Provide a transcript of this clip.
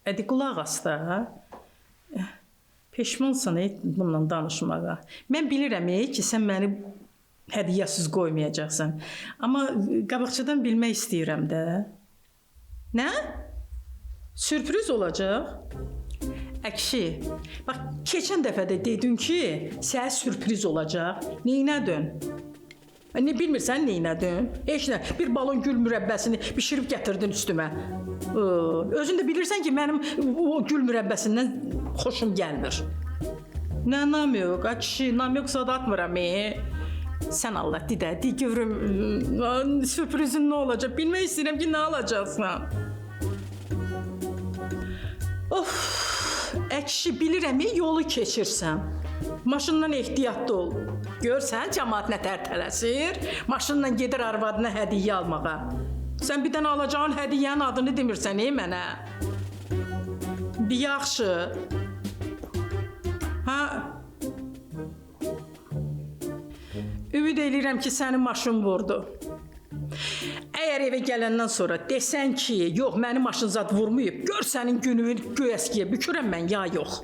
Hadi qulaq as da. Peşmansan bununla danışmağa. Mən bilirəm ki, sən məni hədiyyəsiz qoymayacaqsan. Amma qabaqcadan bilmək istəyirəm də. Nə? Sürpriz olacaq? Əkşi, bax, keçən dəfə də dedin ki, sənə sürpriz olacaq. Neynədin? Ne bilmirsən neynədin? Heç nə, bir balon gül mürəbbəsini bişirib gətirdin üstümə. Özün də bilirsən ki, mənim o gül mürəbbəsindən xoşum gəlmir. Nə namyok, kişi, namyok sadatmıram. Sən Allah, de görüm, sürprizin nə olacaq? Bilmək istəyirəm ki, nə alacaqsan? Of, əkşi, bilirəm, yolu keçirsən. Maşından ehtiyatlı ol. Görsən, cəmaat nə tərtələsir, maşınla gedir arvadına hədiyyə almağa. Sən bir dənə alacağın hədiyyənin adını demirsən, mənə? Yaxşı. Ha? Ümid edirəm ki, sənin maşın vurdu. Əgər evə gələndən sonra desən ki, yox, mənim maşın zad vurmayıb, gör sənin gününü göy əskiyə bükürəm mən, ya yox.